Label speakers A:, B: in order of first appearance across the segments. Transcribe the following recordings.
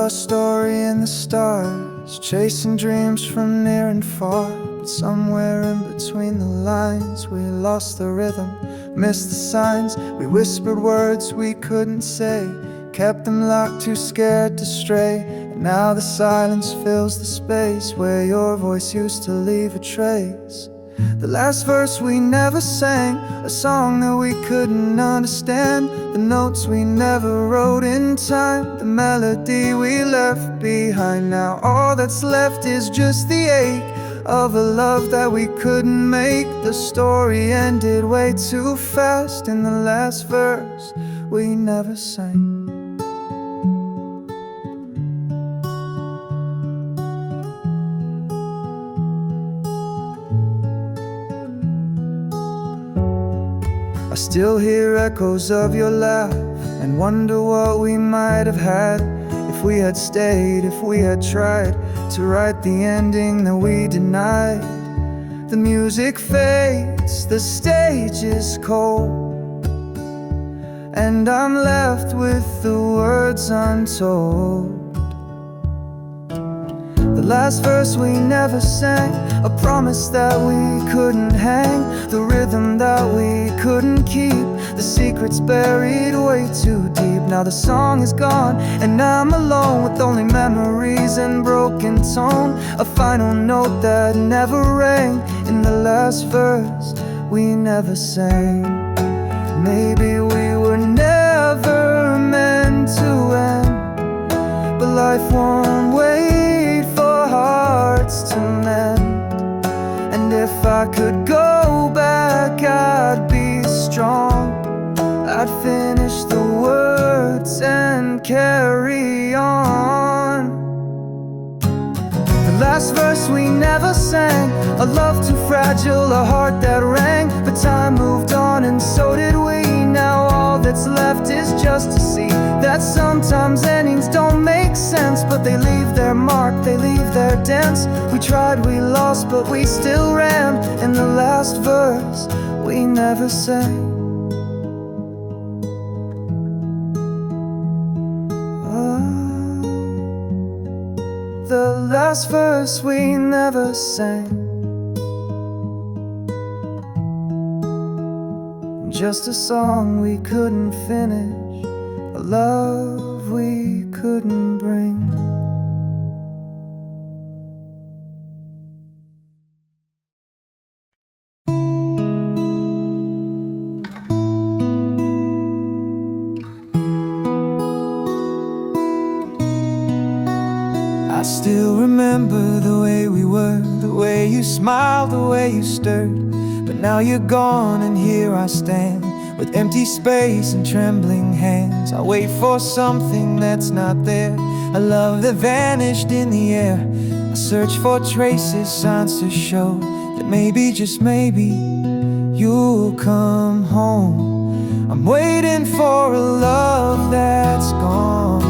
A: our story in the stars, chasing dreams from near and far. But somewhere in between the lines, we lost the rhythm, missed the signs. We whispered words we couldn't say, kept them locked, too scared to stray. And now the silence fills the space where your voice used to leave a trace. The last verse we never sang, a song that we couldn't understand. The notes we never wrote in time, the melody we left behind. Now all that's left is just the ache of a love that we couldn't make. The story ended way too fast in the last verse we never sang. I still hear echoes of your laugh and wonder what we might have had if we had stayed, if we had tried to write the ending that we denied. The music fades, the stage is cold, and I'm left with the words untold. The last verse we never sang, a promise that we couldn't hang, the rhythm that we couldn't keep, the secrets buried way too deep. Now the song is gone and I'm alone with only memories and broken tone. A final note that never rang in the last verse we never sang. Maybe we were never meant to end, but life won't wait for hearts to mend. And if I could go back, I'd be strong. I'd finish the words and carry on. The last verse we never sang, a love too fragile, a heart that rang. But time moved on and so did we. Now all that's left is just to see that sometimes endings don't make sense, but they leave their mark, they leave their dents. We tried, we lost, but we still ran. In the last verse we never sang. The last verse we never sang. Just a song we couldn't finish, a love we couldn't bring. I still remember the way we were, the way you smiled, the way you stirred. But now you're gone and here I stand, with empty space and trembling hands. I wait for something that's not there, a love that vanished in the air. I search for traces, signs to show that maybe, just maybe, you'll come home. I'm waiting for a love that's gone,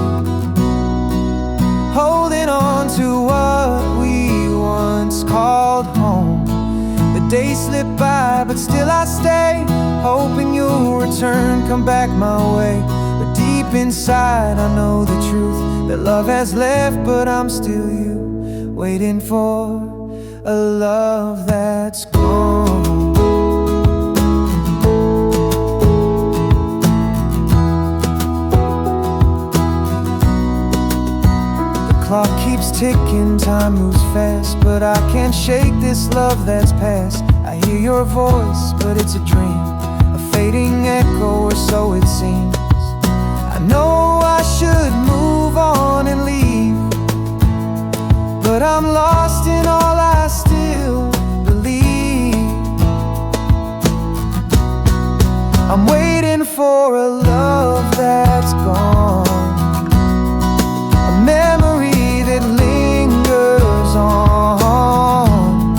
A: holding on to what we once called home. The days slip by, but still I stay, hoping you'll return, come back my way. But deep inside I know the truth, that love has left, but I'm still you, waiting for a love that's gone. Clock keeps ticking, time moves fast, but I can't shake this love that's past. I hear your voice, but it's a dream, a fading echo, or so it seems. I know I should move on and leave, but I'm lost in all I still believe. I'm waiting for a love that's gone, a memory that lingers on.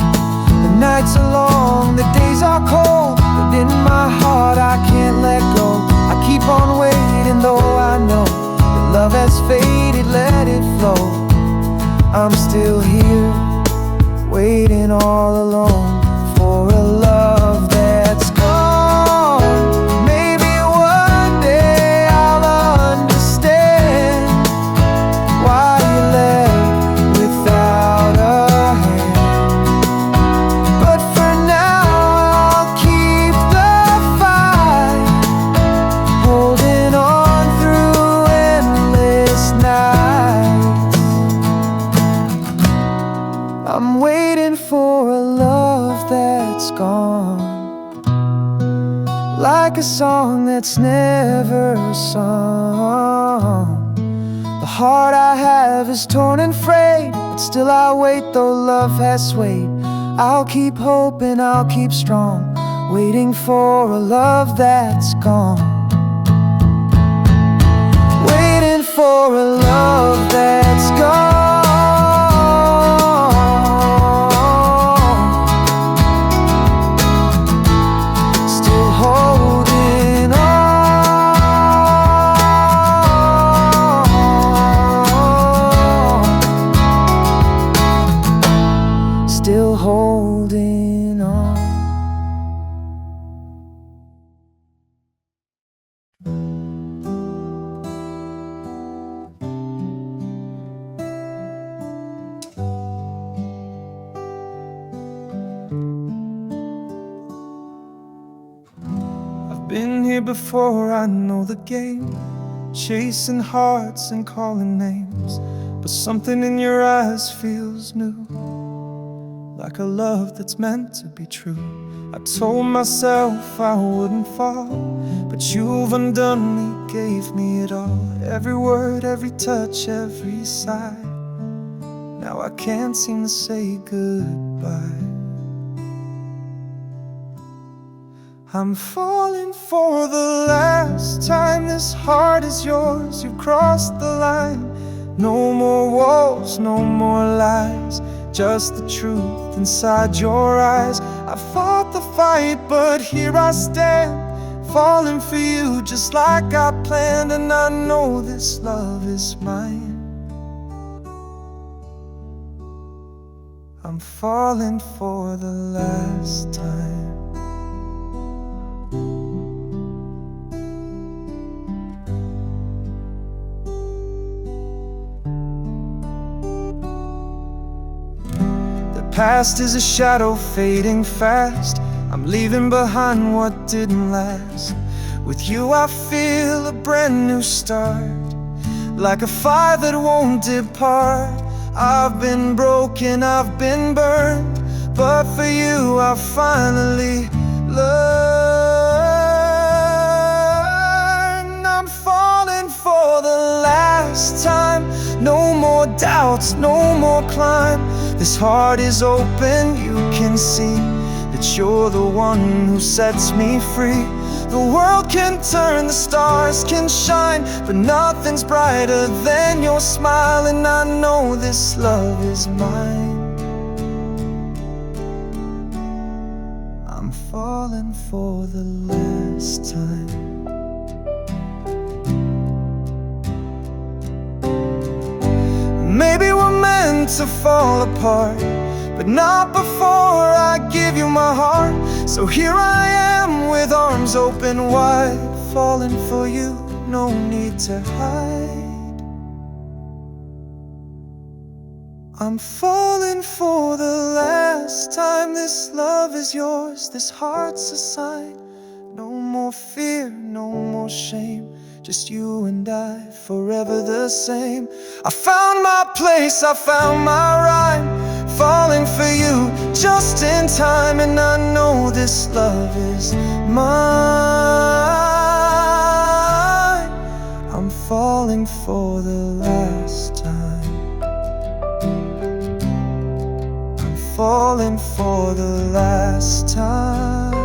A: The nights are long, the days are cold, but in my heart I can't let go. I keep on waiting, though I know that love has faded, let it flow. I'm still here, waiting all alone for a love that's gone. Maybe one day I'll understand why for a love that's gone, like a song that's never sung. The heart I have is torn and frayed, but still I wait, though love has swayed. I'll keep hoping, I'll keep strong, waiting for a love that's gone. Waiting for a love that's gone. Still holding on. Still holding on. Been here before, I know the game, chasing hearts and calling names. But something in your eyes feels new, like a love that's meant to be true. I told myself I wouldn't fall, but you've undone me, gave me it all. Every word, every touch, every sigh. Now I can't seem to say goodbye. I'm falling for the last time. This heart is yours, you've crossed the line. No more walls, no more lies, just the truth inside your eyes. I fought the fight, but here I stand, falling for you just like I planned. And I know this love is mine. I'm falling for the last time. Past is a shadow fading fast. I'm leaving behind what didn't last. With you I feel a brand new start, like a fire that won't depart. I've been broken, I've been burned, but for you I finally learned. I'm falling for the last time. No more doubts, no more climb. This heart is open, you can see that you're the one who sets me free. The world can turn, the stars can shine, but nothing's brighter than your smile. And I know this love is mine. I'm falling for the last time. Maybe we're meant to fall apart, but not before I give you my heart. So here I am with arms open wide, falling for you, no need to hide. I'm falling for the last time. This love is yours, this heart's a sign. No more fear, no more shame, just you and I, forever the same. I found my place, I found my rhyme, falling for you just in time. And I know this love is mine. I'm falling for the last time. I'm falling for the last time.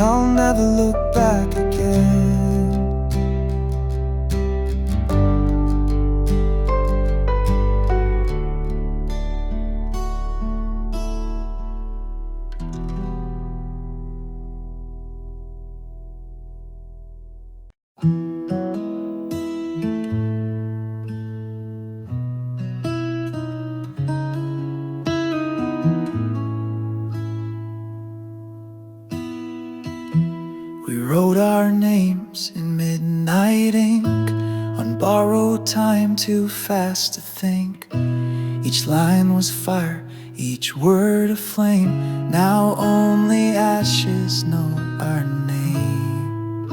A: I'll never look back again. We wrote our names in midnight ink on borrowed time, too fast to think. Each line was fire, each word a flame. Now only ashes know our name.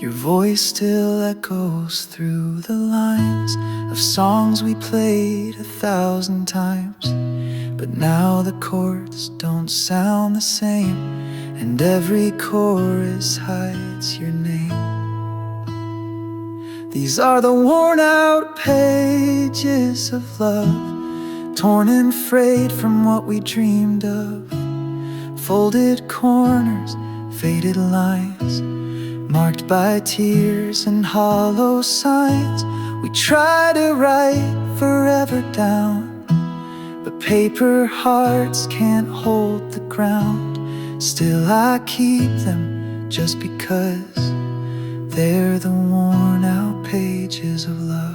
A: Your voice still echoes through the lines of songs we played 1,000 times. But now the chords don't sound the same, and every chorus hides your name. These are the worn out pages of love, torn and frayed from what we dreamed of. Folded corners, faded lines, marked by tears and hollow signs. We try to write forever down, but paper hearts can't hold the ground. Still I keep them just because they're the worn out pages of love.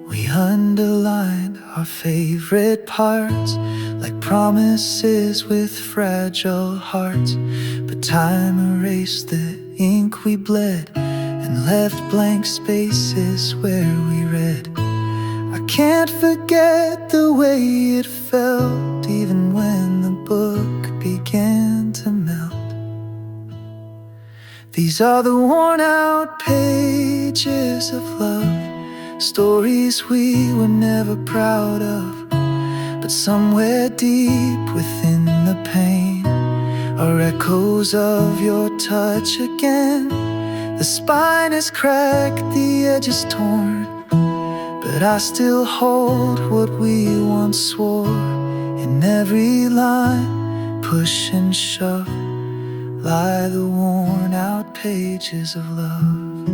A: We underlined our favorite parts, like promises with fragile hearts. But time erased the ink we bled, and left blank spaces where we read. I can't forget the way it felt, even when the book began to melt. These are the worn out pages of love, stories we were never proud of. But somewhere deep within the pain are echoes of your touch again. The spine is cracked, the edge is torn, but I still hold what we once swore. In every line, push and shove, lie the worn out pages of love.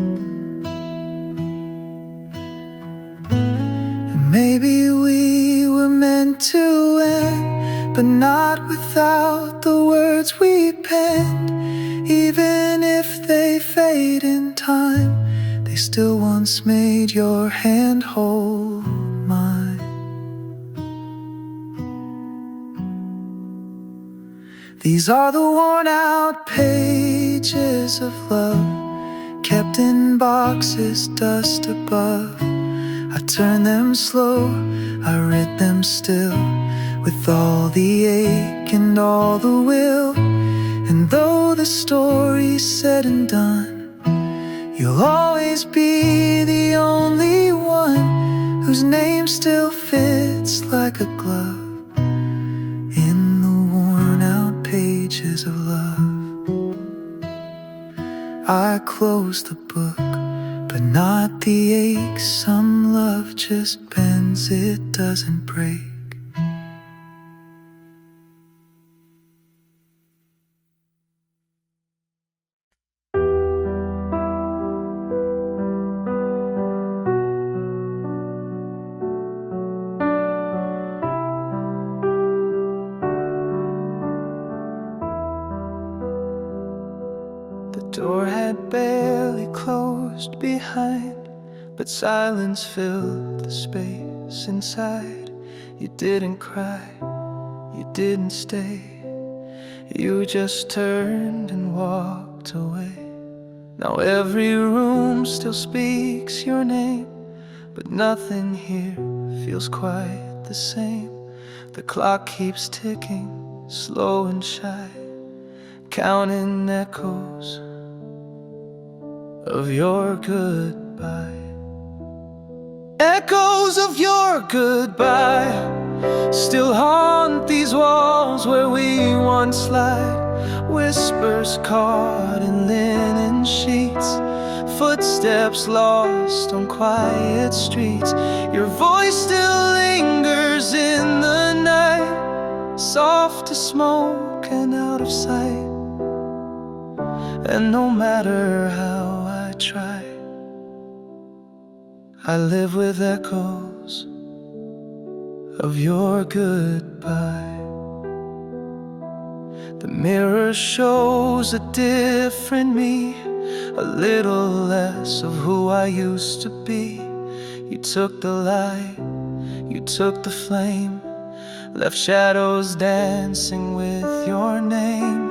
A: And maybe we were meant to end, but not without the words we penned. Even if they fade in time, they still once made your hand hold mine. These are the worn out pages of love, kept in boxes, dust above. I turn them slow, I read them still, with all the ache and all the will. And though the story's said and done, you'll always be the only one whose name still fits like a glove in the worn out pages of love. I close the book, but not the ache. Some love just bends, it doesn't break. The door had barely closed behind, but silence filled the space inside. You didn't cry, you didn't stay, you just turned and walked away. Now every room still speaks your name, but nothing here feels quite the same. The clock keeps ticking, slow and shy, counting echoes of your goodbye. Echoes of your goodbye still haunt these walls where we once lied. Whispers caught in linen sheets, footsteps lost on quiet streets. Your voice still lingers in the night, soft as smoke and out of sight. And no matter how I try, I live with echoes of your goodbye. The mirror shows a different me, a little less of who I used to be. You took the light, you took the flame, left shadows dancing with your name.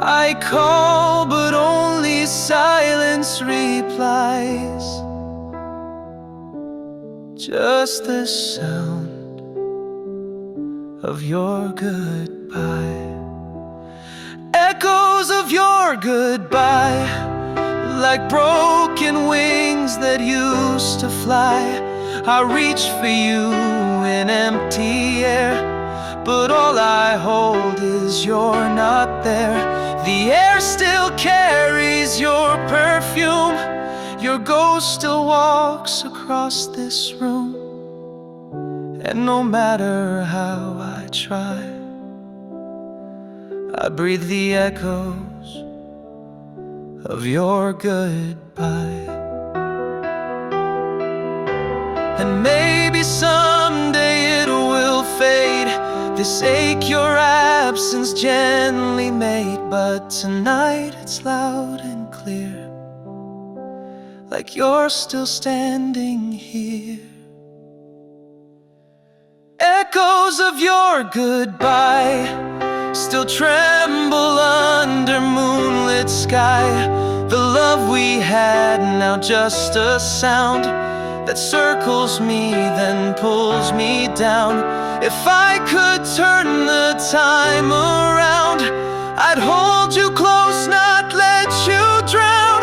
A: I call, but only silence replies. just the sound of your goodbye. Echoes of your goodbye, like broken wings that used to fly. I reach for you in empty air, but all I hold is you're not there. The air still carries your perfume. Your ghost still walks across this room. And no matter how I try, I breathe the echoes of your goodbye. And maybe someday it will fade, this ache your absence gently made. But tonight it's loud and clear, like you're still standing here. Echoes of your goodbye still tremble under moonlit sky. The love we had, now just a sound that circles me, then pulls me down. If I could turn the time around, I'd hold you close, not let you drown.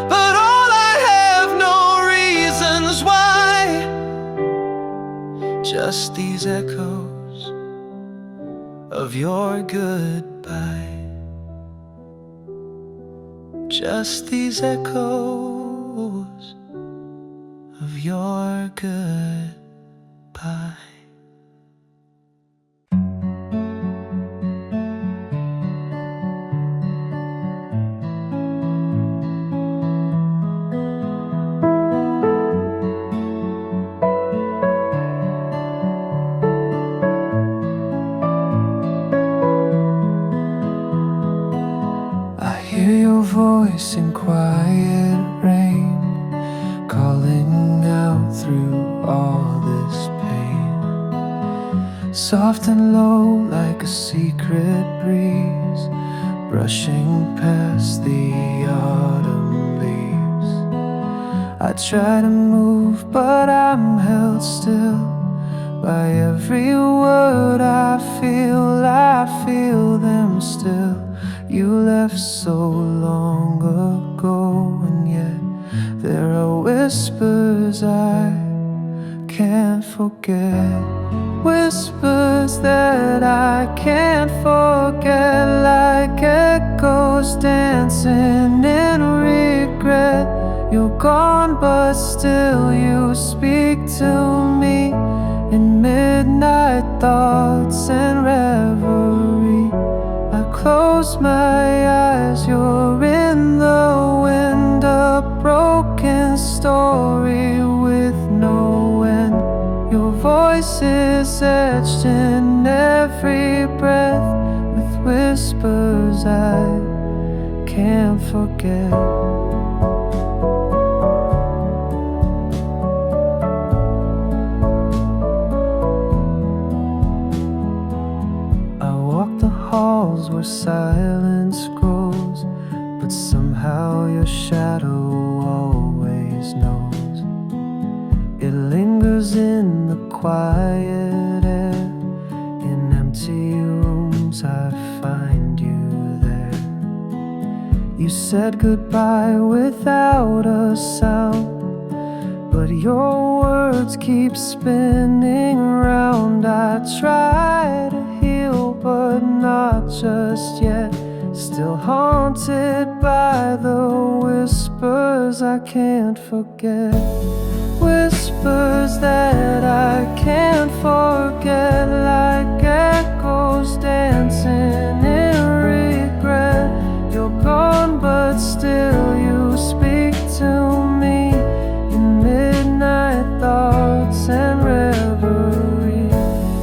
A: But all I have, no reasons why, just these echoes of your goodbye. Just these echoes of your goodbye. I hear your voice in quiet rain, calling out through all this pain. Soft and low like a secret breeze, brushing past the autumn leaves. I try to move, but I'm held still by every word I feel them still. You left so long ago, and yet there are whispers I can't forget. Whispers that I can't forget, like echoes dancing in regret. You're gone, but still you speak to me in midnight thoughts and reverie. I close my eyes, you're in the wind, a broken story with no end. Your voice is etched in every breath, with whispers I can't forget. Halls where silence grows, but somehow your shadow always knows. It lingers in the quiet air, in empty rooms I find you there. You said goodbye without a sound, but your words keep spinning round. I try to heal, but not just yet. Still haunted by the whispers I can't forget. Whispers that I can't forget, like echoes dancing in regret. You're gone, but still you speak to me in midnight thoughts and reverie.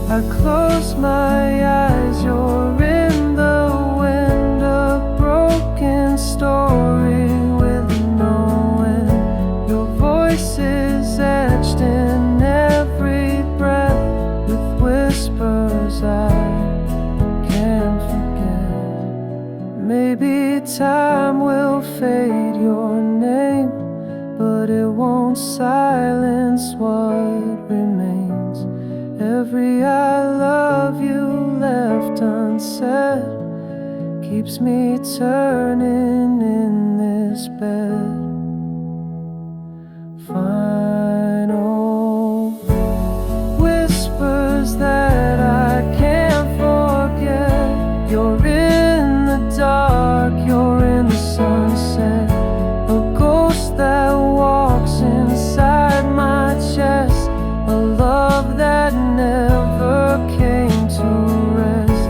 A: I close my eyes, you're in the wind, a broken story with no end. Your voice is etched in every breath, with whispers I can't forget. Maybe time will fade your name, but it won't silence what remains. Every I love you left unsaid keeps me turning in this bed. Final whispers that I can't forget. You're in the dark, you're in the sunset. A ghost that walks inside my chest. A love that never came to rest.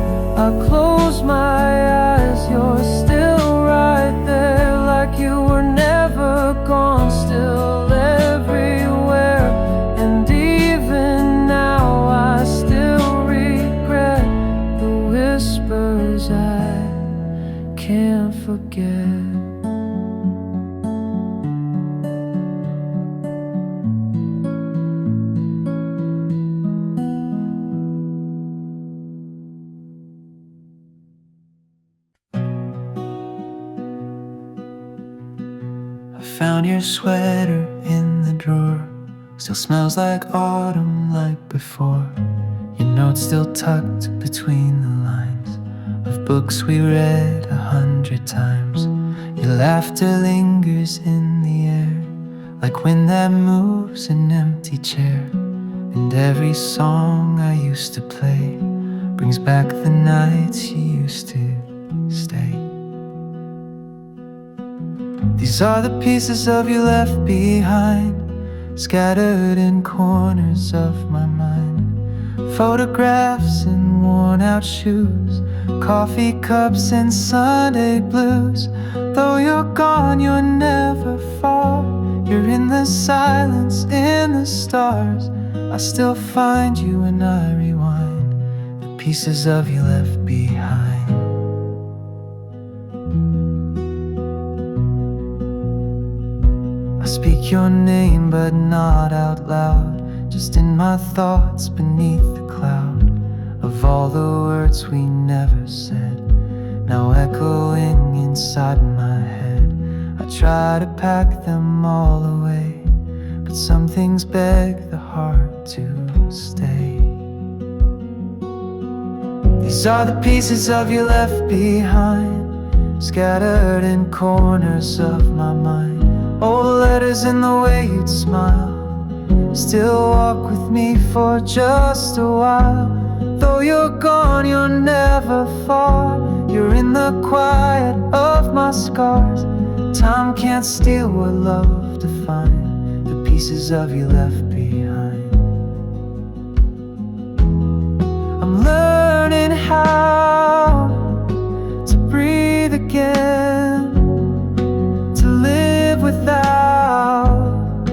A: I close my eyes, you're still right there, like you were never gone, still everywhere. And even now I still regret the whispers I can't forget. Found your sweater in the drawer. Still smells like autumn like before. Your note's still tucked between the lines of books we read 100 times. Your laughter lingers in the air, like wind that moves an empty chair. And every song I used to play brings back the nights you used to stay. These are the pieces of you left behind, scattered in corners of my mind. Photographs and worn out shoes, coffee cups and Sunday blues. Though you're gone, you're never far. You're in the silence, in the stars. I still find you when I rewind the pieces of you left behind. I speak your name but not out loud, just in my thoughts beneath the cloud of all the words we never said, now echoing inside my head. I try to pack them all away, but some things beg the heart to stay. These are the pieces of you left behind, scattered in corners of my mind. Old letters in the way you'd smile, still walk with me for just a while. Though you're gone, you're never far. You're in the quiet of my scars. Time can't steal what love defined, the pieces of you left behind. I'm learning how to breathe again, to live without,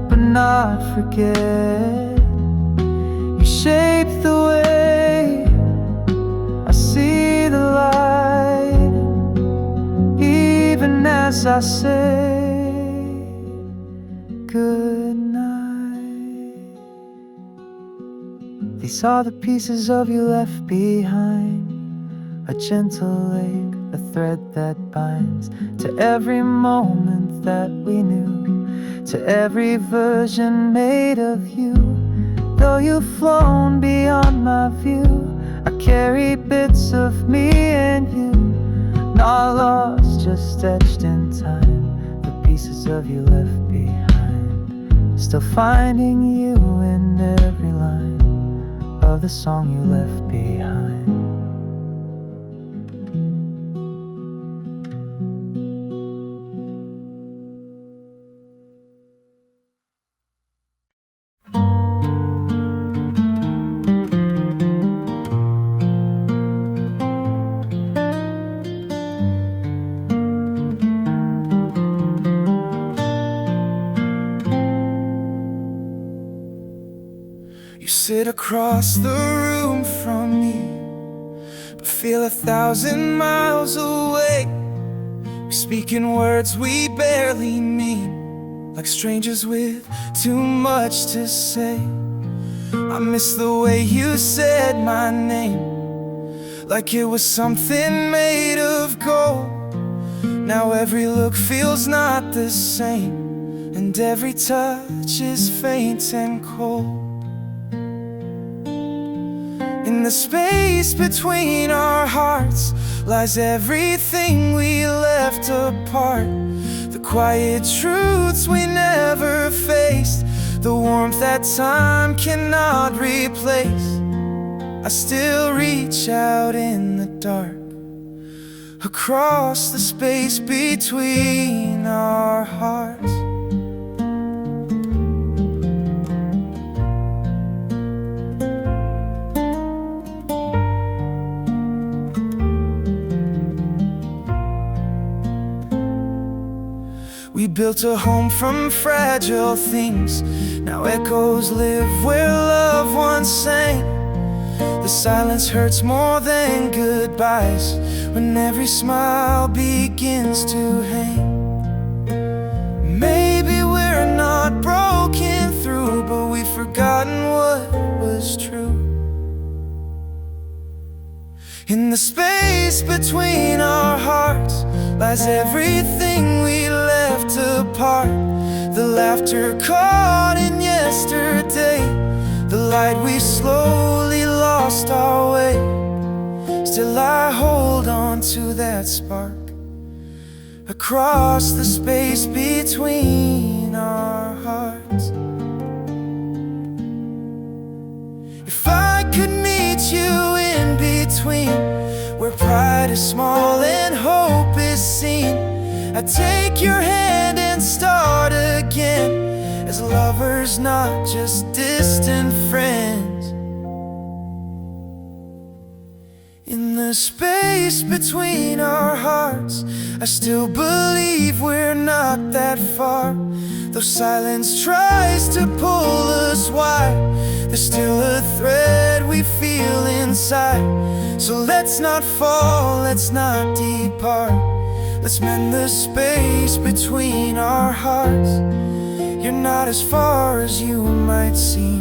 A: but not forget. You shape the way I see the light, even as I say good night. These are the pieces of you left behind, a gentle ache, a thread that binds to every moment that we knew, to every version made of you. Though you've flown beyond my view, I carry bits of me and you, not lost, just etched in time, the pieces of you left behind. Still finding you in every line of the song you left behind. You sit across the room from me, but feel 1,000 miles away. We speak in words we barely mean, like strangers with too much to say. I miss the way you said my name, like it was something made of gold. Now every look feels not the same, and every touch is faint and cold. In the space between our hearts lies everything we left apart. The quiet truths we never faced, the warmth that time cannot replace. I still reach out in the dark, across the space between our hearts. We built a home from fragile things. Now echoes live where love once sang. The silence hurts more than goodbyes when every smile begins to hang. Maybe we're not broken through, but we've forgotten what was true. In the space between our hearts lies everything we left apart. The laughter caught in yesterday, the light we slowly lost our way. Still I hold on to that spark, across the space between our hearts. If I could meet you in between, where pride is small and hope is seen, I'd take your hand and start again, as lovers, not just distant friends. In the space between our hearts, I still believe we're not that far. Though silence tries to pull us wide, there's still a thread we feel inside. So let's not fall, let's not depart. Let's mend the space between our hearts. You're not as far as you might seem,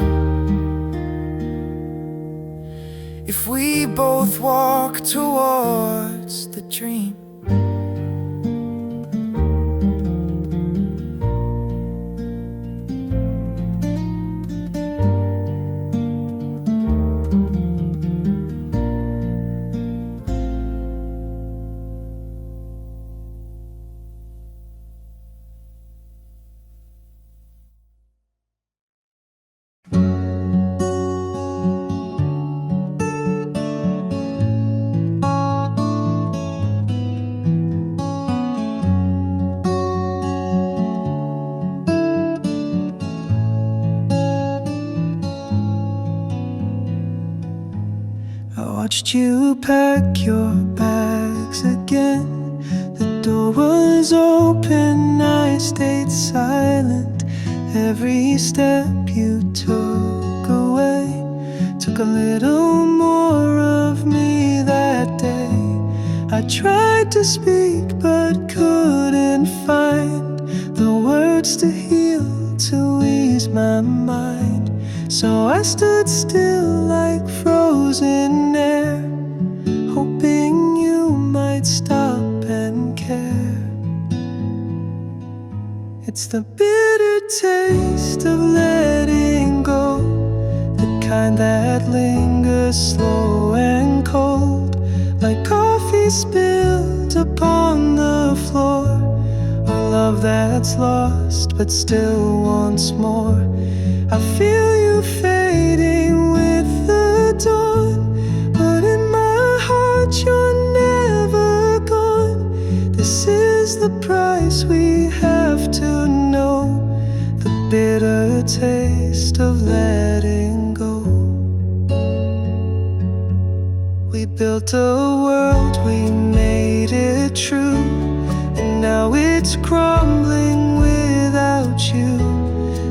A: if we both walk towards the dream. Watched you pack your bags again. The door was open, I stayed silent. Every step you took away took a little more of me that day. I tried to speak but couldn't find the words to heal, to ease my mind. So I stood still like frozen air, hoping you might stop and care. It's the bitter taste of letting go, the kind that lingers slow and cold, like coffee spilled upon the floor, or love that's lost but still wants more. I feel you fading with the dawn, but in my heart you're never gone. This is the price we have to know, the bitter taste of letting go. We built a world, we made it true, and now it's crumbling without you.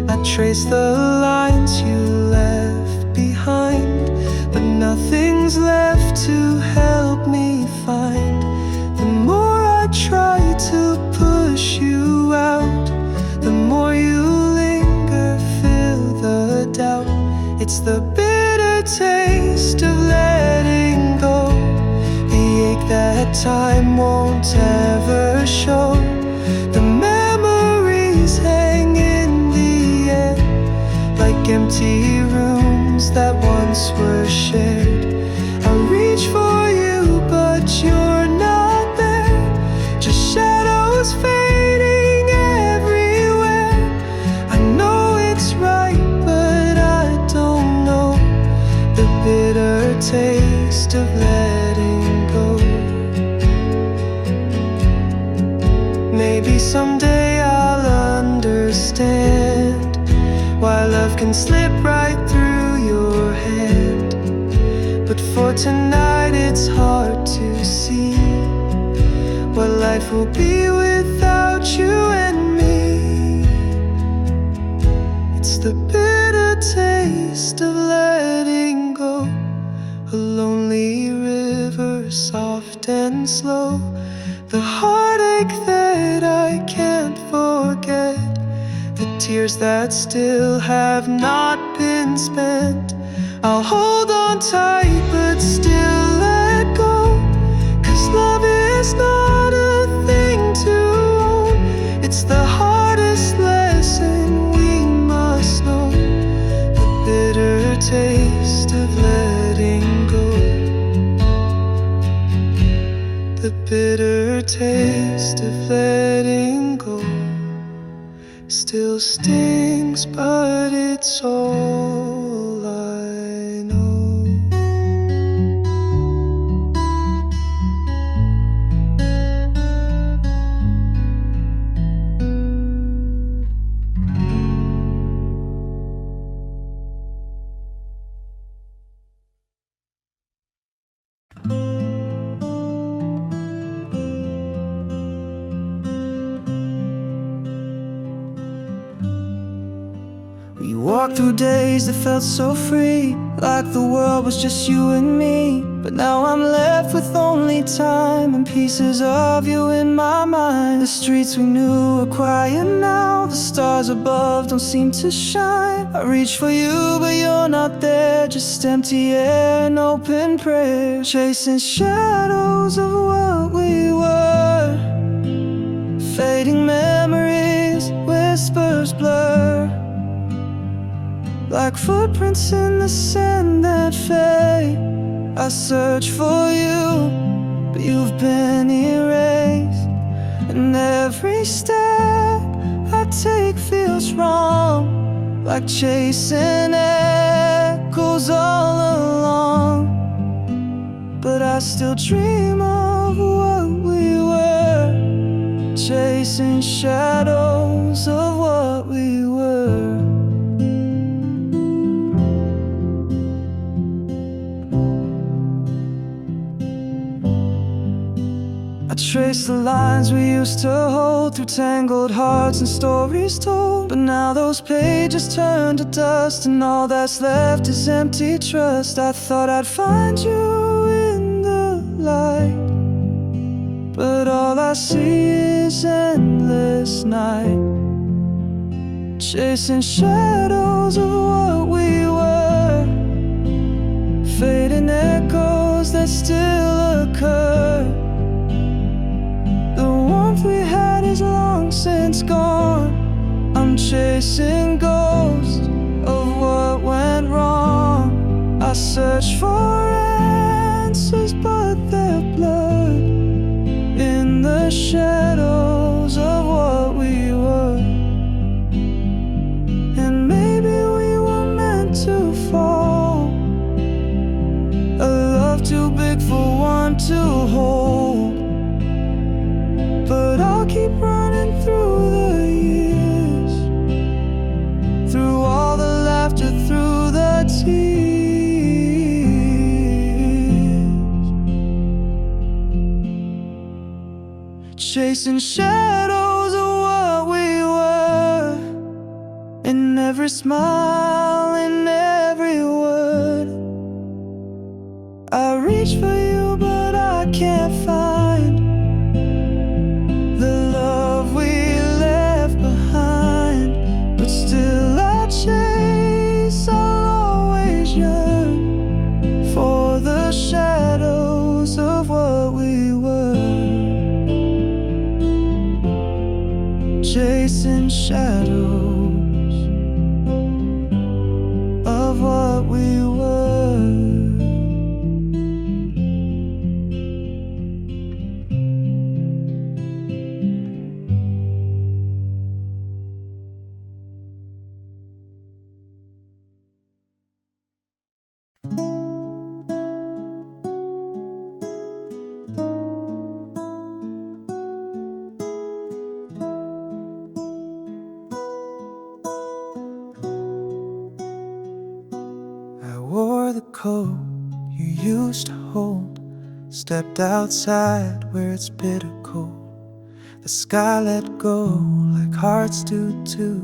A: I trace the lines you left behind, but nothing's left to help me find. The more I try to push you out, the more you linger, fill the doubt. It's the bitter taste of letting go, the ache that time won't ever show. The memories hang in like empty rooms that once were shared. love can slip right through your hand, but for tonight it's hard to see what life will be without you and me. It's the bitter taste of letting go, a lonely river, soft and slow, the heartache that I can't forget, the tears that still have not been spent. I'll hold on tight but still let go, 'cause love is not a thing to own. It's the hardest lesson we must know, the bitter taste of letting go. The bitter taste of letting go still stings, but it's all I know. We walked through days that felt so free, like the world was just you and me. But now I'm left with only time and pieces of you in my mind. The streets we knew are quiet now, the stars above don't seem to shine. I reach for you but you're not there, just empty air and open prayer. Chasing shadows of what we were, fading memories, whispers blur, like footprints in the sand that fade. I search for you, but you've been erased, and every step I take feels wrong, like chasing echoes all along. But I still dream of what we were, chasing shadows of what we were. I trace the lines we used to hold through tangled hearts and stories told. But now those pages turn to dust, and all that's left is empty trust. I thought I'd find you in the light, but all I see is endless night, chasing shadows of what we were, fading echoes that still occur. The warmth we had is long since gone. I'm chasing ghosts of what went wrong. I search for answers, but they're blurred in the shadows of what we were. And maybe we were meant to fall, a love too big for one to hold. But I'll keep running through the years, through all the laughter, through the tears, chasing shadows of what we were, in every smile, in every word. I reach for you but I can't find the love we left behind. But still I chase, I'll always yearn for the shadows of what we were, chasing shadows of what we were. coat you used to hold. Stepped outside where it's bitter cold. The sky let go like hearts do too,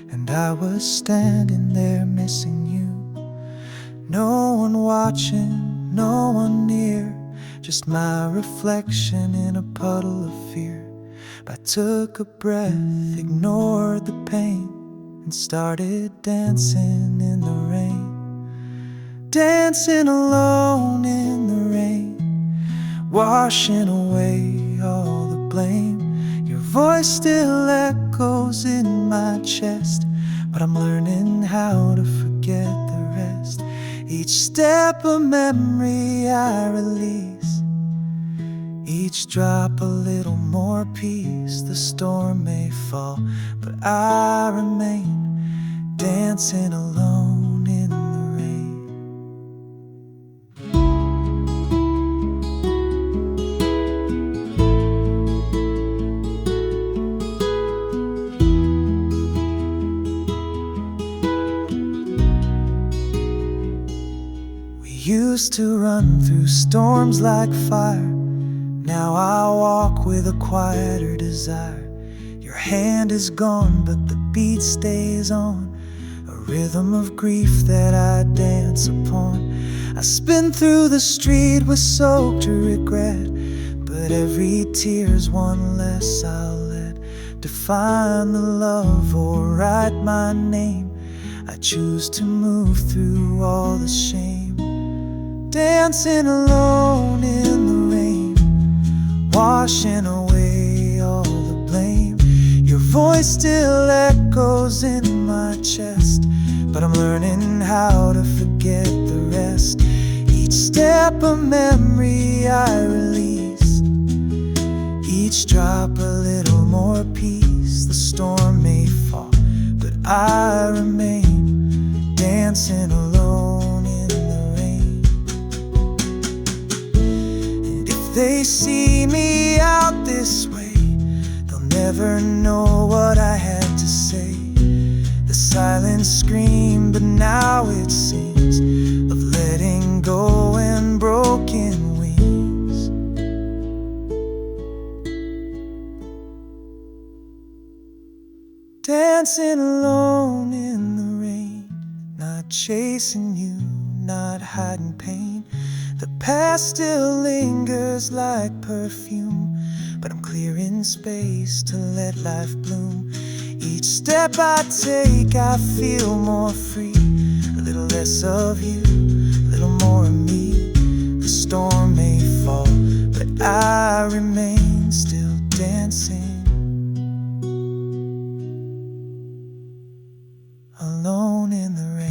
A: and I was standing there missing you. No one watching, no one near, just my reflection in a puddle of fear. I took a breath, ignored the pain, and started dancing in the rain. Dancing alone in the rain, washing away all the blame. Your voice still echoes in my chest, but I'm learning how to forget the rest. Each step a memory I release, each drop a little more peace. The storm may fall, but I remain dancing alone in the rain. We used to run through storms like fire. Now I walk with a quieter desire. Your hand is gone, but the beat stays on, a rhythm of grief that I dance upon. I spin through the street with soaked regret, but every tear's one less I'll let define the love or write my name. I choose to move through all the shame, dancing alone in the rain, washing away all the blame. Your voice still echoes in my chest, but I'm learning how to forget the rest. Each step a memory I release, each drop a little more peace. The storm may fall, but I remain dancing alone in the rain. And if they see me out this way, they'll never know what I had to say. The silence screamed, but now it sings of letting go and broken wings. Dancing alone in the rain, not chasing you, not hiding pain. The past still lingers like perfume, but I'm clearing space to let life bloom. Each step I take, I feel more free. A little less of you, a little more of me. The storm may fall, but I remain still dancing alone in the rain.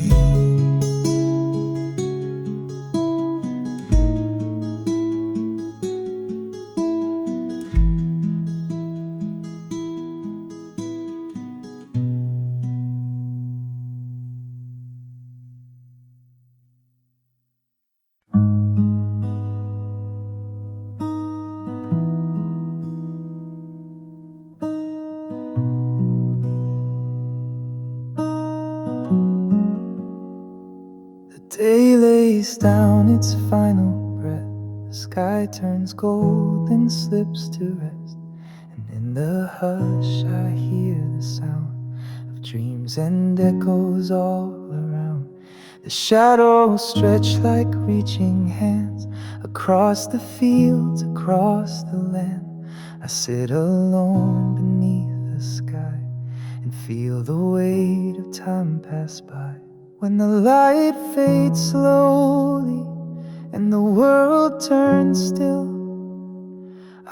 A: Day lays down its final breath. The sky turns gold, then slips to rest. And in the hush I hear the sound of dreams and echoes all around. The shadows stretch like reaching hands across the fields, across the land. I sit alone beneath the sky and feel the weight of time pass by. When the light fades slowly and the world turns still,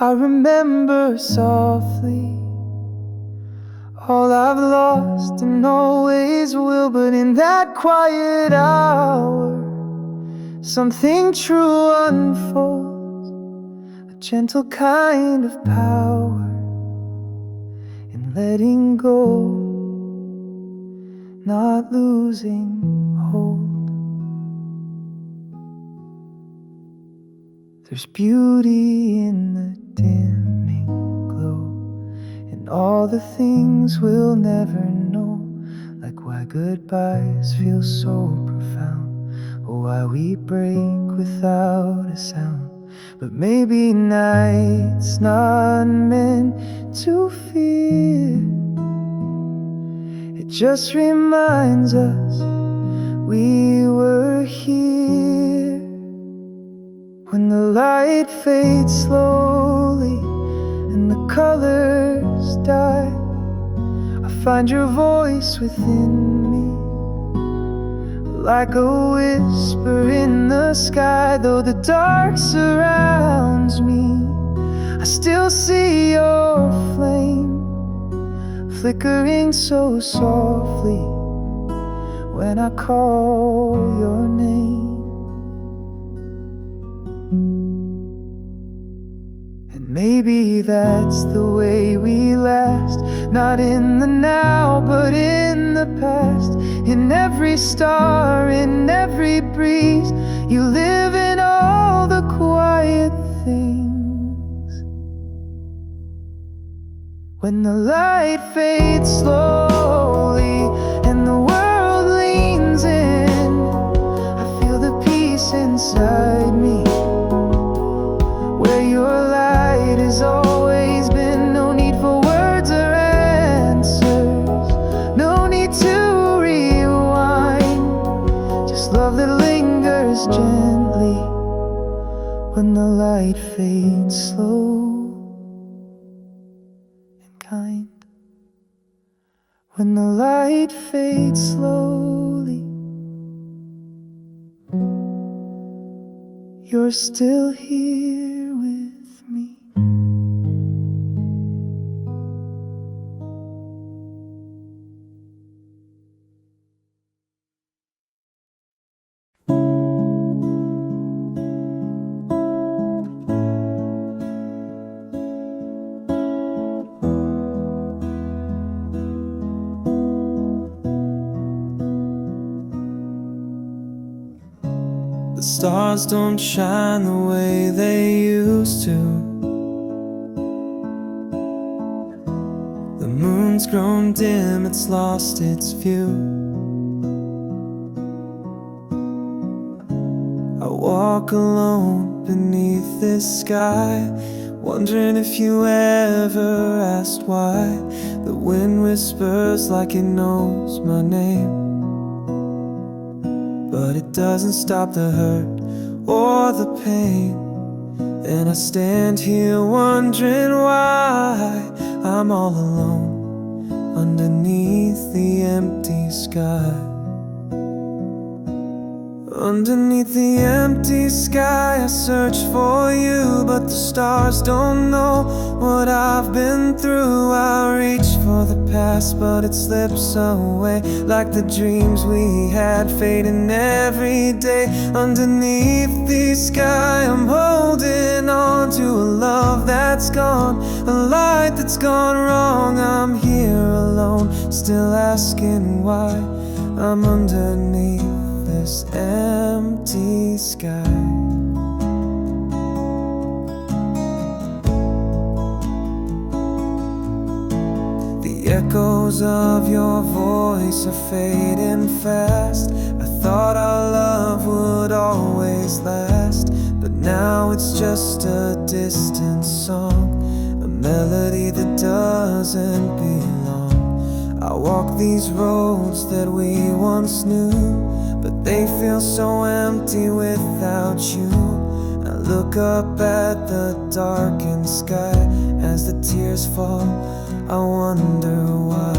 A: I remember softly all I've lost and always will. But in that quiet hour, something true unfolds, a gentle kind of power in letting go, not losing hold. There's beauty in the dimming glow, in all the things we'll never know, like why goodbyes feel so profound, or why we break without a sound. But maybe night's not meant to fear. It just reminds us we were here. When the light fades slowly and the colors die, I find your voice within me, like a whisper in the sky. Though the dark surrounds me, I still see your flame flickering so softly when I call your name. And maybe that's the way we last, not in the now, but in the past. In every star, in every breeze, you live in all the quiet things. When the light fades slowly and the world leans in, I feel the peace inside me, where your light has always been. No need for words or answers, no need to rewind, just love that lingers gently when the light fades slow and kind. When the light fades slowly, you're still here with me. The stars don't shine the way they used to. The moon's grown dim, it's lost its view. I walk alone beneath this sky, wondering if you ever asked why. The wind whispers like it knows my name, but it doesn't stop the hurt or the pain. And I stand here wondering why I'm all alone underneath the empty sky. Underneath the empty sky I search for you, but the stars don't know what I've been through. I reach for the past, but it slips away, like the dreams we had fading every day. Underneath the sky I'm holding on to a love that's gone, a light that's gone wrong. I'm here alone, still asking why I'm underneath this empty sky. The echoes of your voice are fading fast. I thought our love would always last, but now it's just a distant song, a melody that doesn't belong. I walk these roads that we once knew, but they feel so empty without you. I look up at the darkened sky as the tears fall, I wonder why.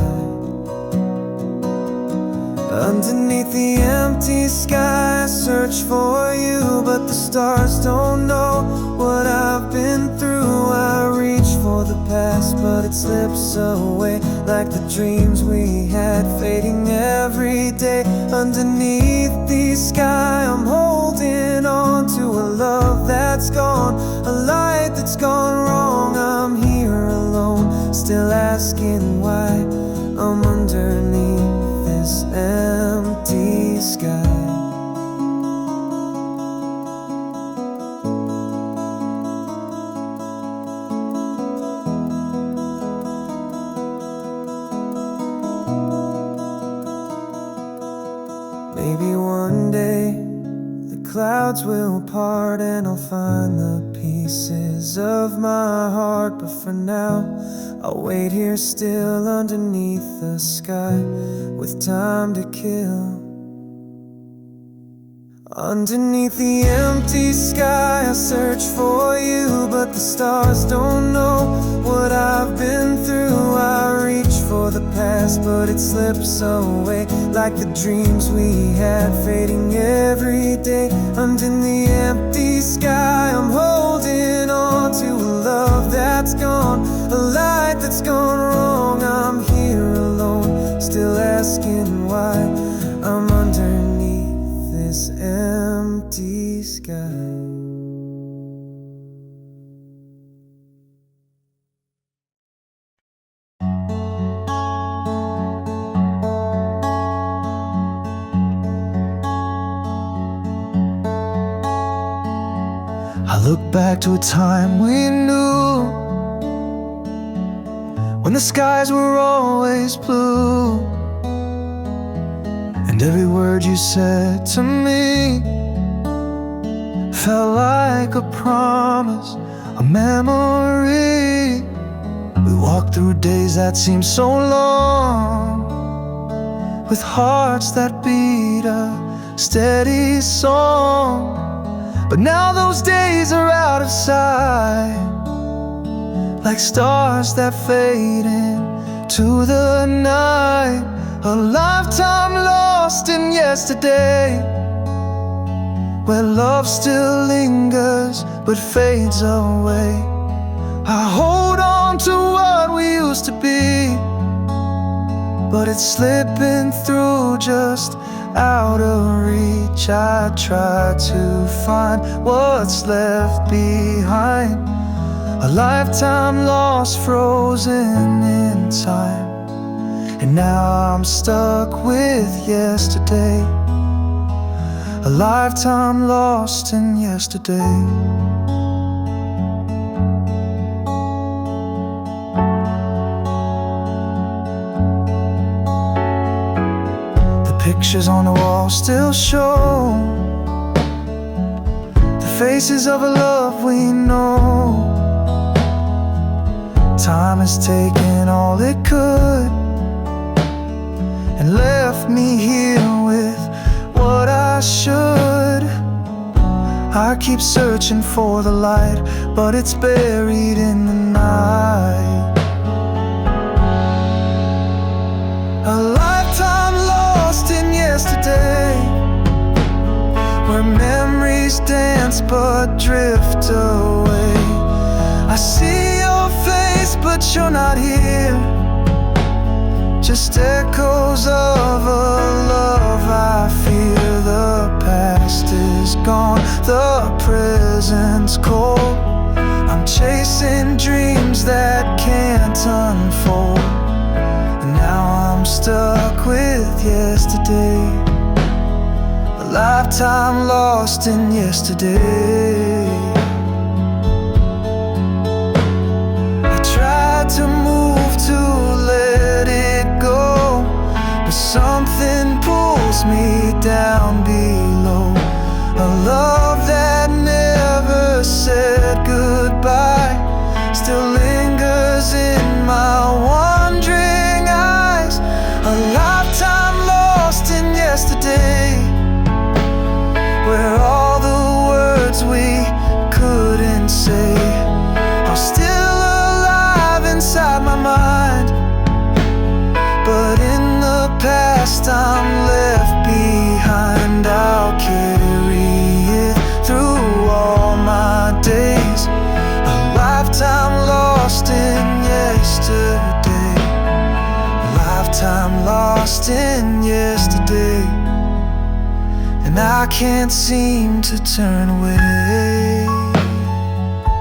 A: Underneath the empty sky I search for you, but the stars don't know what I've been through. I reach for the past, but it slips away, like the dreams we had fading every day. Underneath the sky I'm holding on to a love that's gone, a light that's gone wrong. I'm here alone, still asking why I'm underneath this empty sky. Maybe one day clouds will part and I'll find the pieces of my heart. But for now, I'll wait here still underneath the sky with time to kill. Underneath the empty sky I search for you, but the stars don't know what I've been through. I reach for the past, but it slips away like the dreams we had, fading every day. Under the empty sky I'm holding on to a love that's gone, a light that's gone wrong. I'm here alone, still asking why I'm underneath this empty sky. I look back to a time we knew, when the skies were always blue, and every word you said to me felt like a promise, a memory. We walked through days that seemed so long, with hearts that beat a steady song. But now those days are out of sight, like stars that fade into the night. A lifetime lost in yesterday, where love still lingers but fades away. I hold on to what we used to be, but it's slipping through just out of reach. I try to find what's left behind, a lifetime lost, frozen in time. And now I'm stuck with yesterday, a lifetime lost in yesterday. Pictures on the wall still show the faces of a love we know. Time has taken all it could and left me here with what I should. I keep searching for the light, but it's buried in the night. A lifetime lost in yesterday, where memories dance but drift away. I see your face, but you're not here, just echoes of a love I fear. The past is gone, the present's cold. I'm chasing dreams that can't unfold, and now I'm stuck with yesterday, a lifetime lost in yesterday. I tried to move to let it go, but something pulls me down below. A love that never said goodbye still lingers in my wandering eyes. A lifetime lost in yesterday, where all the words we couldn't say are still alive inside my mind. But in the past I'm left behind. I'll carry it through all my days, a lifetime lost in yesterday, a lifetime lost in yesterday. And I can't seem to turn away.
B: I look back to a time we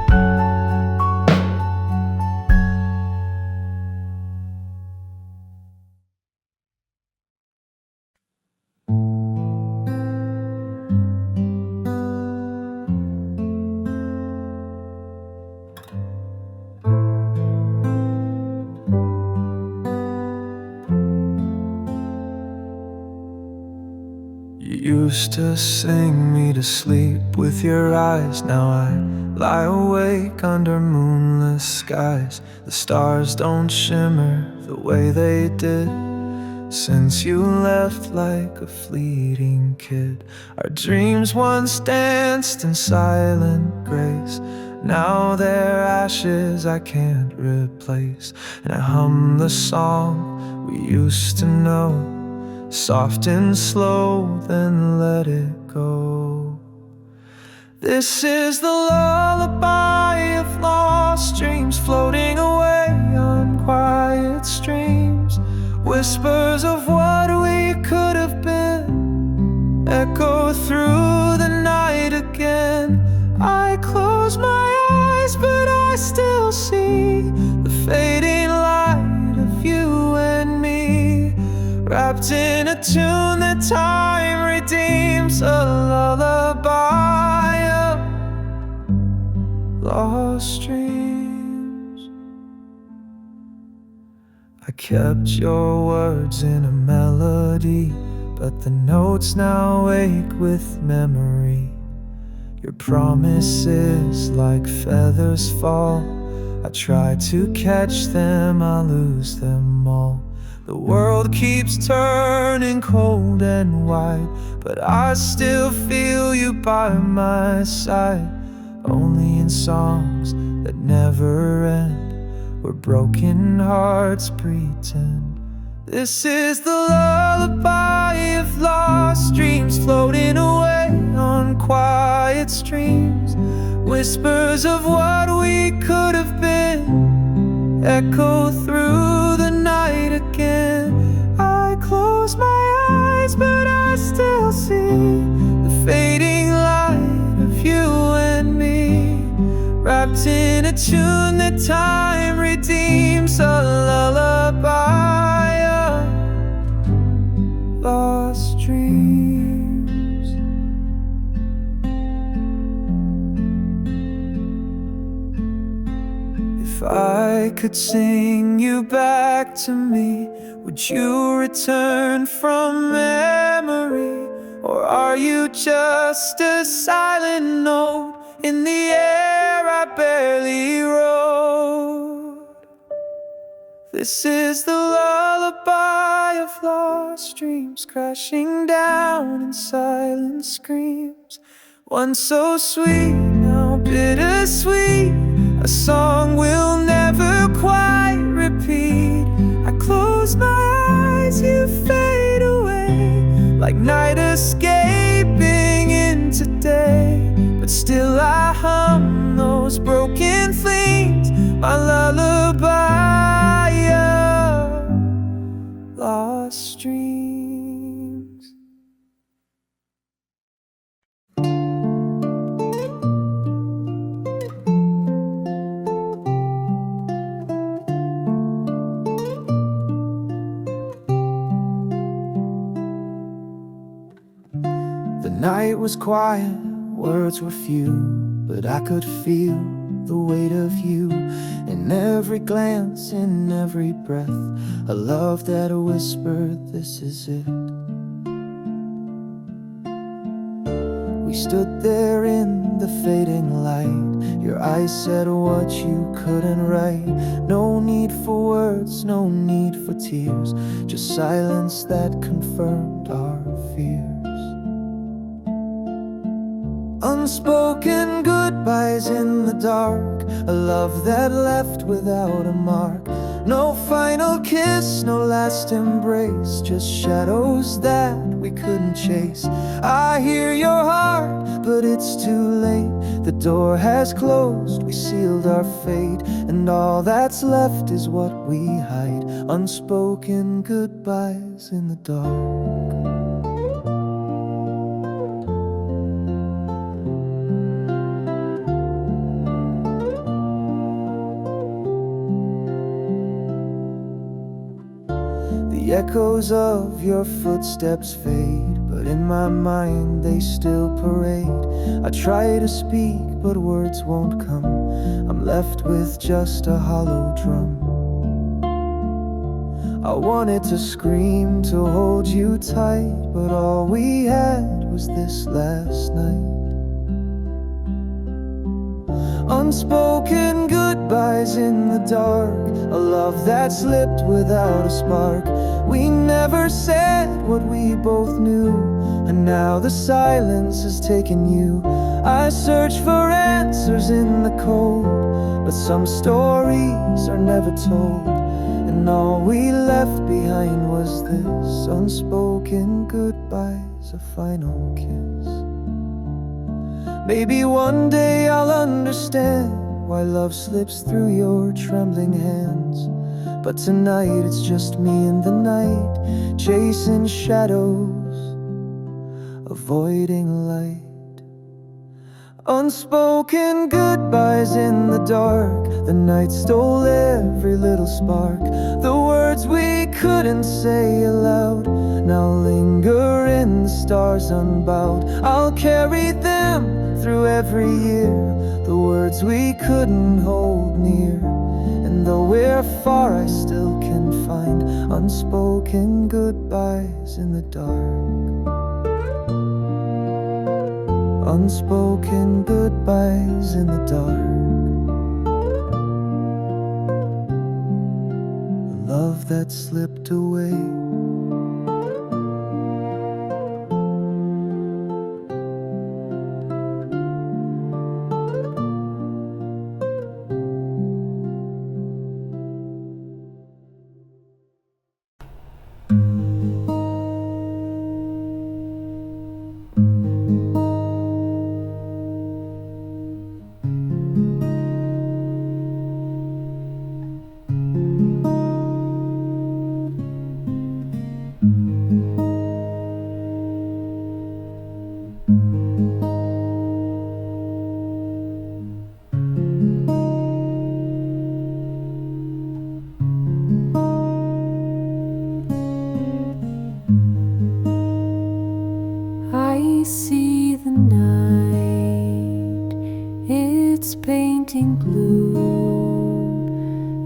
B: knew, when the skies were always blue, and every word you said to me felt like a promise, a memory. We walked through days that seemed so long, with hearts that beat a steady song. But now those days are out of sight, like stars that fade into the night. A lifetime lost in yesterday, a lifetime lost in yesterday. And I can't seem to turn away.
A: used to sing me to sleep with your eyes. Now I lie awake under moonless skies. The stars don't shimmer the way they did since you left like a fleeting kid. Our dreams once danced in silent grace. Now they're ashes I can't replace. And I hum the song we used to know, soft and slow, then let it go. This is the lullaby of lost dreams, floating away on quiet streams. Whispers of what we could have been echo through the night again. I close my eyes, but I still see the fading light of you and me, wrapped in a tune that time redeems, a lullaby of lost dreams. I kept your words in a melody, but the notes now wake with memory. Your promises like feathers fall. I try to catch them, I lose them all. The world keeps turning cold and wide, but I still feel you by my side. Only in songs that never end, where broken hearts pretend. This is the lullaby of lost dreams, floating away on quiet streams. Whispers of what we could have been echo through the night again. I close my eyes, but I still see the fading light of you and me, wrapped in a tune that time redeems, a lullaby of lost dreams. If I could sing you back to me, would you return from memory? Or are you just a silent note in the air I barely wrote? This is the lullaby of lost dreams, crashing down in silent screams. Once so sweet, now bittersweet, a song we'll never quite repeat. I close my eyes, you fade away, like night escaping into day. But still I hum those broken themes, my lullaby of lost dreams. The night was quiet, words were few, but I could feel the weight of you in every glance, in every breath. A love that whispered, this is it. We stood there in the fading light. Your eyes said what you couldn't write. No need for words, no need for tears, just silence that confirmed our fears. Unspoken goodbyes in the dark, a love that left without a mark. No final kiss, no last embrace, just shadows that we couldn't chase. I hear your heart, but it's too late. The door has closed, we sealed our fate, and all that's left is what we hide. Unspoken goodbyes in the dark. The echoes of your footsteps fade, but in my mind they still parade. I try to speak, but words won't come. I'm left with just a hollow drum. I wanted to scream, to hold you tight, but all we had was this last night. Unspoken goodbyes in the dark, a love that slipped without a spark. We never said what we both knew, and now the silence has taken you. I search for answers in the cold, but some stories are never told, and all we left behind was this unspoken goodbyes, a final kiss. Maybe one day I'll understand why love slips through your trembling hands, but tonight it's just me in the night, chasing shadows, avoiding light. Unspoken goodbyes in the dark, the night stole every little spark. The words we couldn't say aloud now linger in the stars unbowed. I'll carry them through every year, the words we couldn't hold near. And though we're far, I still can find unspoken goodbyes in the dark. Unspoken goodbyes in the dark. A love that slipped away.
B: I see the night, it's painting blue.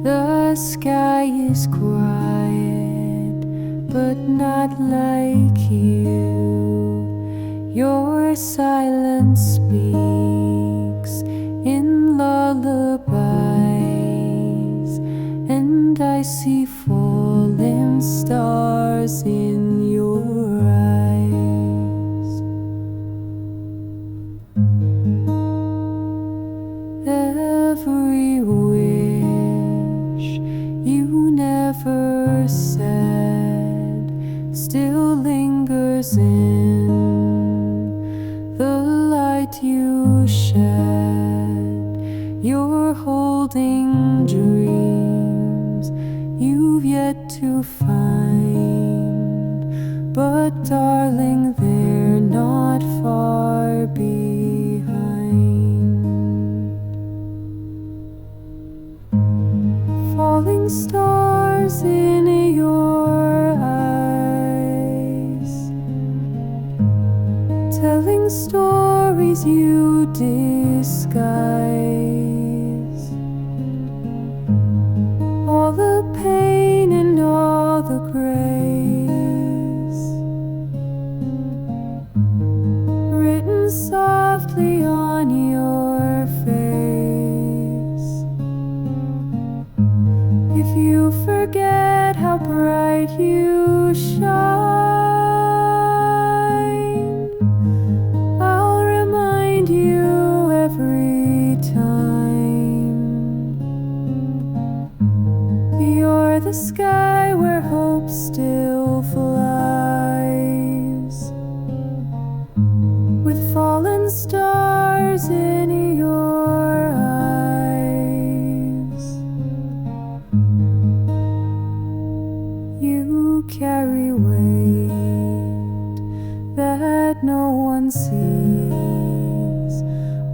B: The sky is quiet, but not like you. Your silence speaks in lullabies, and I see falling stars in your eyes. Every wish you never said still lingers in the light you shed. You're holding dreams you've yet to find, but darling, they're not far behind. Falling stars in your eyes, telling stories you disguise. All the pain and all the grace, written softly on your face. If you forget how bright you shine, I'll remind you every time. You're the sky where hope still flies, with fallen stars in your eyes. You carry weight that no one sees,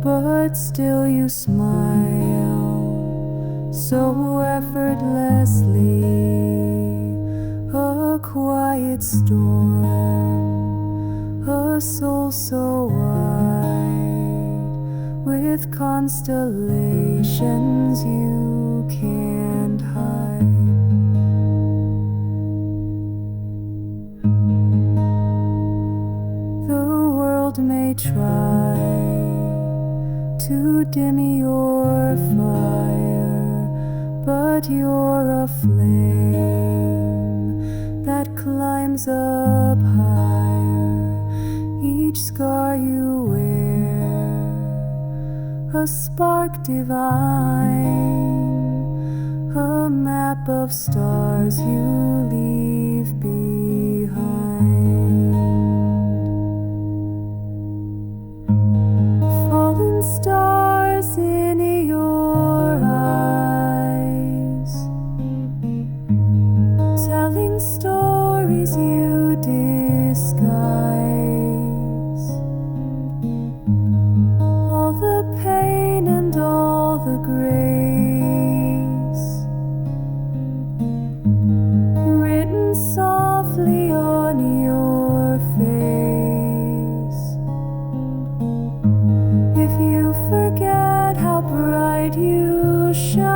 B: but still you smile so effortlessly. A quiet storm, a soul so wide, with constellations you can't hide. The world may try to dim your fire, but you're a flame that climbs up higher. Each scar you wear, a spark divine, a map of stars you leave behind. Fallen stars in your eyes, telling stories you disguise. All the pain and all the grace, written softly on your face. If you forget how bright you shine,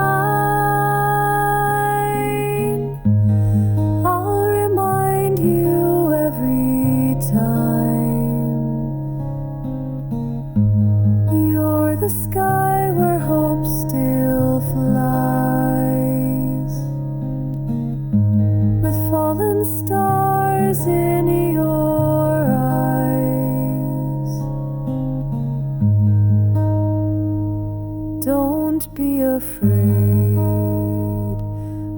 B: I'll remind you every time. You're the sky where hope still flies, with fallen stars in your eyes. Don't be afraid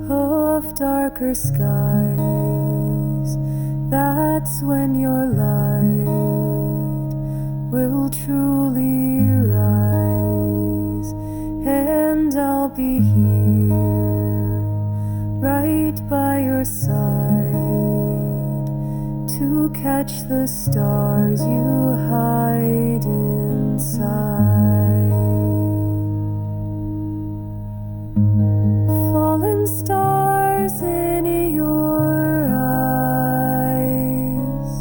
B: of darker skies. That's when your light will truly rise. And I'll be here, right by your side, to catch the stars you hide inside. Fallen stars in your eyes,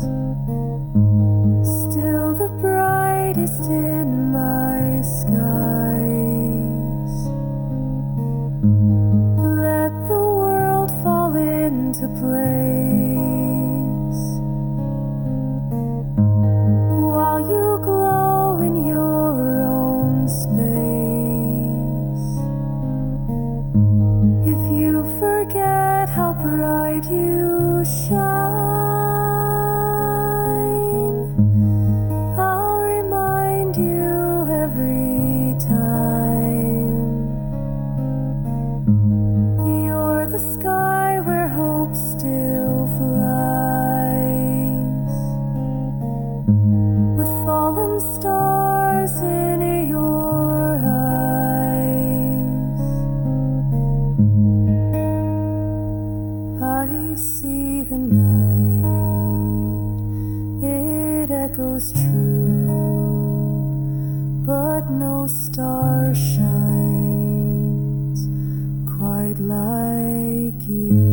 B: still the brightest in my skies. Let the world fall into place while you glow in your own space. If you forget how bright you shine, I'll remind you every time. You're the sky where hope still flies, with fallen stars in your eyes. I see the night, it echoes true, but no star shines quite like you.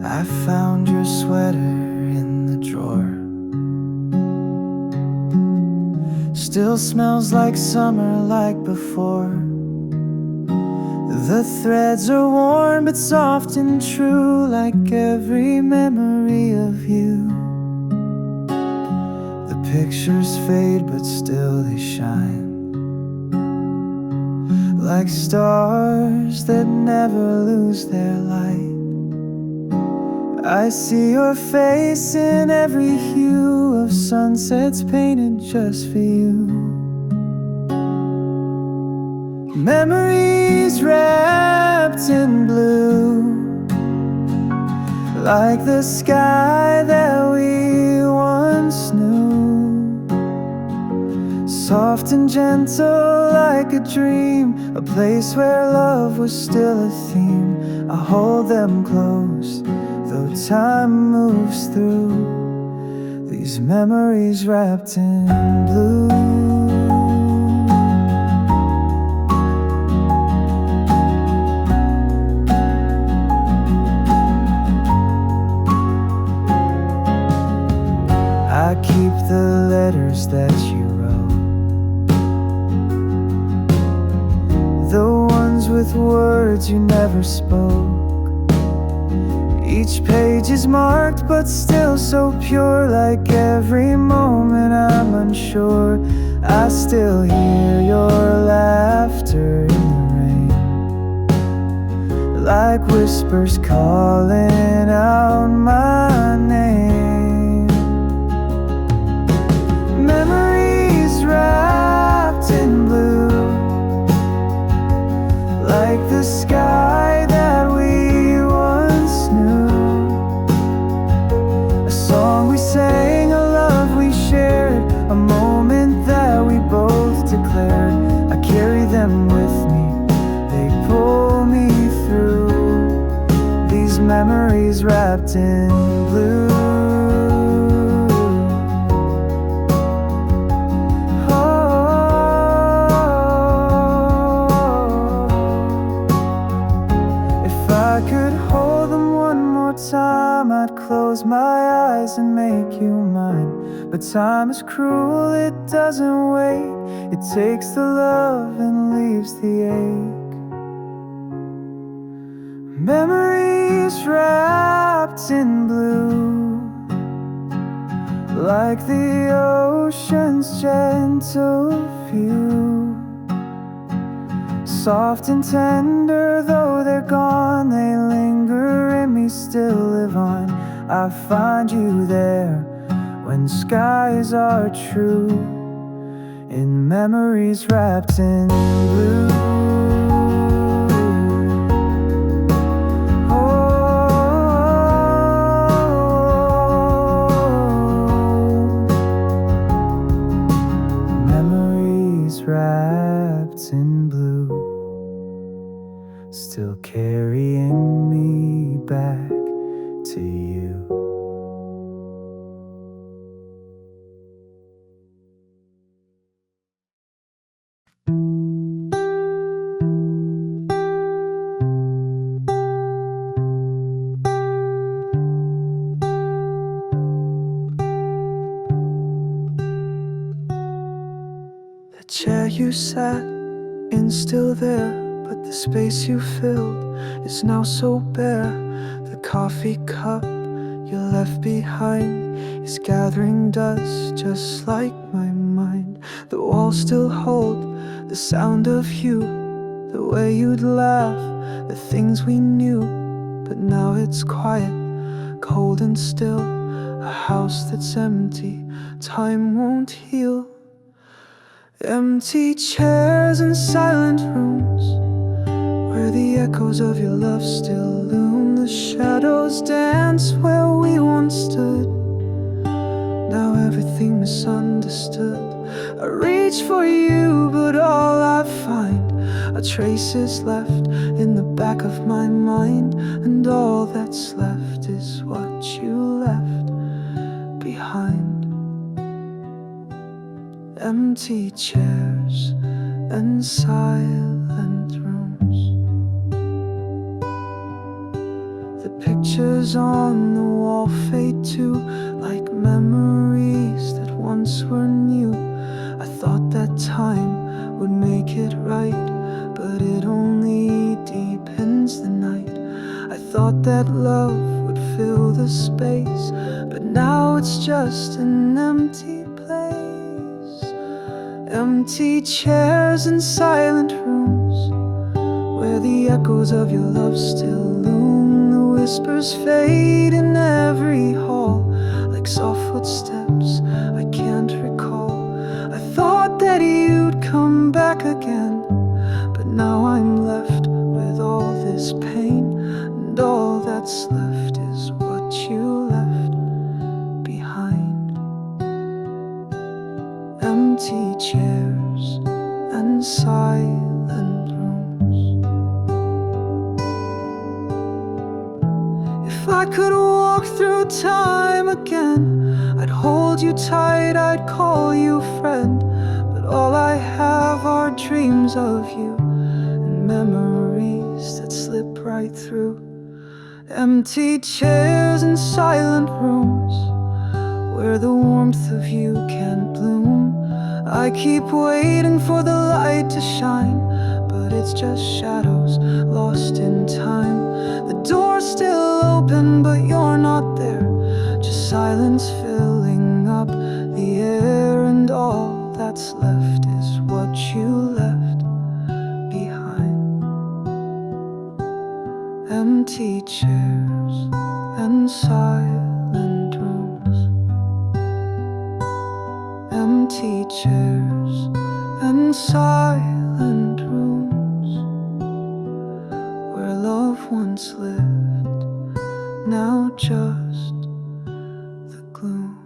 A: I found your sweater in the drawer. Still smells like summer like before. The threads are worn but soft and true, like every memory of you. The pictures fade but still they shine, like stars that never lose their light. I see your face in every hue of sunsets painted just for you. Memories wrapped in blue, like the sky that we once knew. Soft and gentle like a dream, a place where love was still a theme. I hold them close, though time moves through these memories wrapped in blue. that you wrote, the ones with words you never spoke. Each page is marked but still so pure, like every moment I'm unsure. I still hear your laughter in the rain, like whispers calling out my name. Memories wrapped in blue, like the sky that we once knew. A song we sang, a love we shared, a moment that we both declared. I carry them with me, they pull me through. These memories wrapped in blue. Time I'd close my eyes and make you mine. But time is cruel, it doesn't wait. It takes the love and leaves the ache. Memories wrapped in blue, like the ocean's gentle view. Soft and tender, though they're gone, they linger in me, still live on. I find you there when skies are true, in memories wrapped in blue. Oh, memories wrapped in blue, still carrying me back to you. The chair you sat in still there, but the space you filled is now so bare. The coffee cup you left behind is gathering dust, just like my mind. The walls still hold the sound of you, the way you'd laugh, the things we knew. But now it's quiet, cold and still, a house that's empty, time won't heal. Empty chairs and silent rooms, where the echoes of your love still loom. The shadows dance where we once stood, now everything misunderstood. I reach for you, but all I find are traces left in the back of my mind. And all that's left is what you left behind. Empty chairs and silent rooms. The pictures on the wall fade too, like memories that once were new. I thought that time would make it right, but it only deepens the night. I thought that love would fill the space, but now it's just an empty place. Empty chairs and silent rooms, where the echoes of your love still loom. The whispers fade in every hall, like soft footsteps I can't recall. I thought that you'd come back again, but now I'm left with all this pain. And all that's left is what you left behind. Empty chairs and silent rooms. If I could walk through time again, I'd hold you tight, I'd call you friend. But all I have are dreams of you, and memories that slip right through. Empty chairs and silent rooms, where the warmth of you can't bloom. I keep waiting for the light to shine, but it's just shadows lost in time. The door's still open, but you're not there. Just silence filling up the air, and all that's left is what you left behind. Empty chairs and silent rooms. Empty chairs and silent rooms, where love once lived, now just the gloom.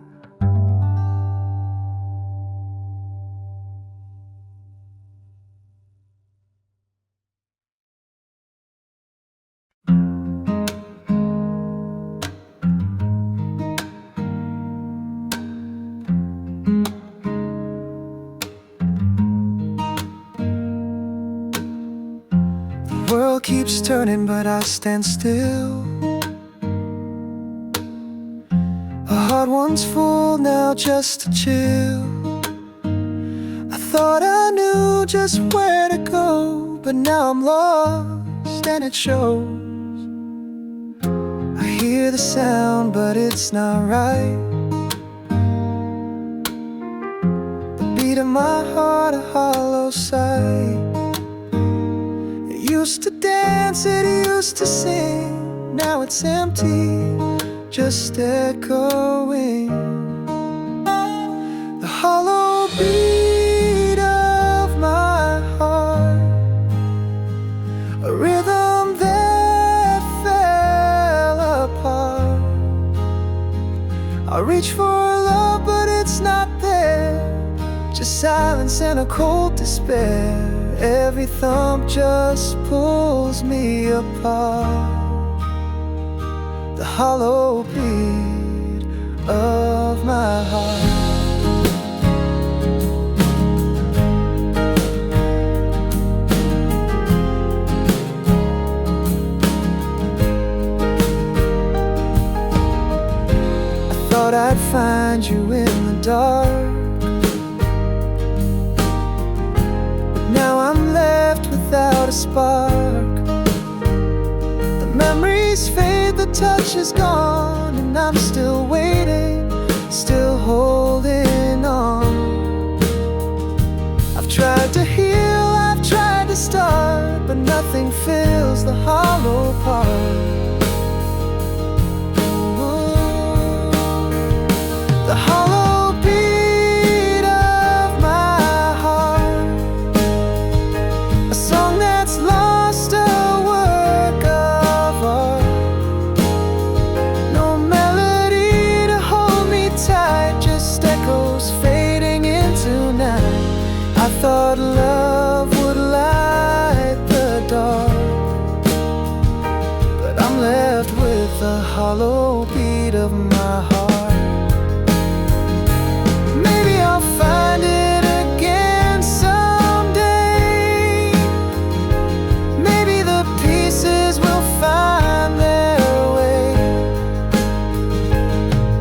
A: The world keeps turning, but I stand still. A heart once full, now just to chill. I thought I knew just where to go, but now I'm lost and it shows. I hear the sound, but it's not right. The beat of my heart, a hollow sigh. It used to dance, it used to sing. Now it's empty, just echoing. The hollow beat of my heart, a rhythm that fell apart. I reach for love, but it's not there. Just silence and a cold despair. Every thump just pulls me apart. The hollow beat of my heart. I thought I'd find you in the dark, but now I'm left without a spark. The memories fade, the touch is gone, and I'm still waiting, still holding on. I've tried to heal, I've tried to start, but nothing fills the hollow part. The hollow beat of my heart, a song that's lost, a work of art. No melody to hold me tight, just echoes fading into night. I thought love would light the dark, but I'm left with the hollow beat of my heart. Maybe I'll find it again someday. Maybe the pieces will find their way.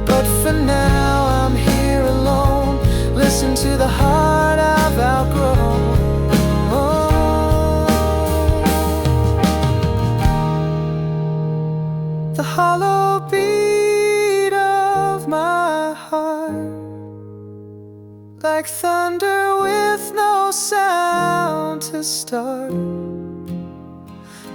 A: But for now I'm here alone. Listen to the heart I've outgrown. The hollow beat of my heart, like thunder with no sound to start.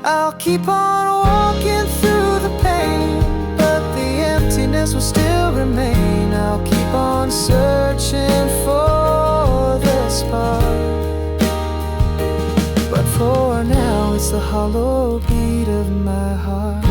A: I'll keep on walking through the pain, but the emptiness will still remain. I'll keep on searching for the spark, but for now it's the hollow beat of my heart.